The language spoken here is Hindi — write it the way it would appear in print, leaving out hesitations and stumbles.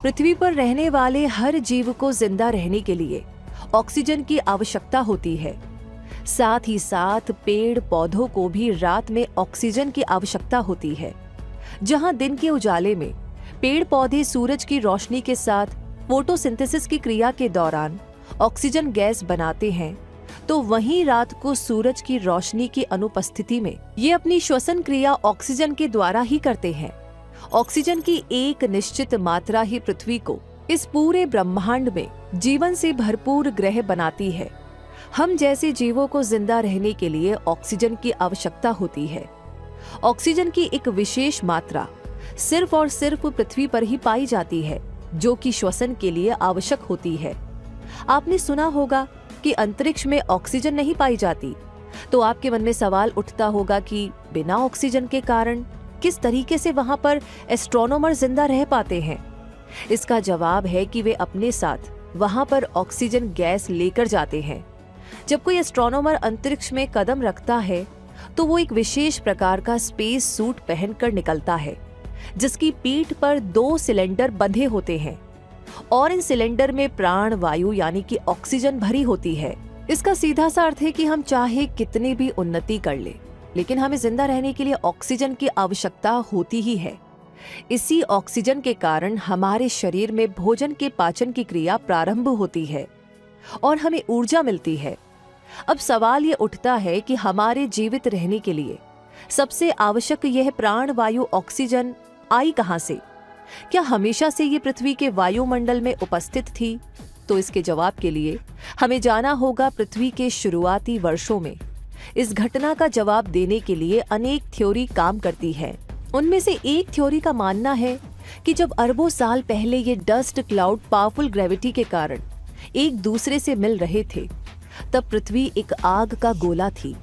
पृथ्वी पर रहने वाले हर जीव को जिंदा रहने के लिए ऑक्सीजन की आवश्यकता होती है। साथ ही साथ पेड़ पौधों को भी रात में ऑक्सीजन की आवश्यकता होती है। जहां दिन के उजाले में पेड़ पौधे सूरज की रोशनी के साथ फोटोसिंथेसिस की क्रिया के दौरान ऑक्सीजन गैस बनाते हैं, तो वहीं रात को सूरज की रोशनी की अनुपस्थिति में ये अपनी श्वसन क्रिया ऑक्सीजन के द्वारा ही करते हैं। ऑक्सीजन की एक निश्चित मात्रा ही पृथ्वी को इस पूरे ब्रह्मांड में जीवन से भरपूर ग्रह बनाती है। हम जैसे जीवों को जिंदा रहने के लिए ऑक्सीजन की आवश्यकता होती है। ऑक्सीजन की एक विशेष मात्रा सिर्फ और सिर्फ पृथ्वी पर ही पाई जाती है, जो कि श्वसन के लिए आवश्यक होती है। आपने सुना होगा कि अंतरिक्ष में ऑक्सीजन नहीं पाई जाती, तो आपके मन में सवाल उठता होगा कि बिना ऑक्सीजन के कारण किस तरीके से वहां पर एस्ट्रोनॉमर जिंदा रह पाते हैं। इसका जवाब है कि वे अपने साथ वहां पर ऑक्सीजन गैस लेकर जाते हैं। जब कोई एस्ट्रोनॉमर अंतरिक्ष में कदम रखता है तो वो एक विशेष प्रकार का स्पेस सूट पहनकर निकलता है, जिसकी पीठ पर 2 सिलेंडर बंधे होते हैं और इन सिलेंडर में प्राण वायु यानी कि ऑक्सीजन भरी होती है। इसका सीधा सा अर्थ है कि हम चाहे कितनी भी उन्नति कर ले, लेकिन हमें जिंदा रहने के लिए ऑक्सीजन की आवश्यकता होती ही है। इसी ऑक्सीजन के कारण हमारे शरीर में भोजन के पाचन की क्रिया प्रारंभ होती है और हमें ऊर्जा मिलती है। अब सवाल ये उठता है कि हमारे जीवित रहने के लिए सबसे आवश्यक यह प्राण वायु ऑक्सीजन आई कहां से? क्या हमेशा से ये पृथ्वी के वायुमंडल में उपस्थित थी? तो इसके जवाब के लिए हमें जाना होगा पृथ्वी के शुरुआती वर्षों में। इस घटना का जवाब देने के लिए अनेक थ्योरी काम करती है। उनमें से एक थ्योरी का मानना है कि जब अरबों साल पहले ये डस्ट क्लाउड पावरफुल ग्रेविटी के कारण एक दूसरे से मिल रहे थे, तब पृथ्वी एक आग का गोला थी।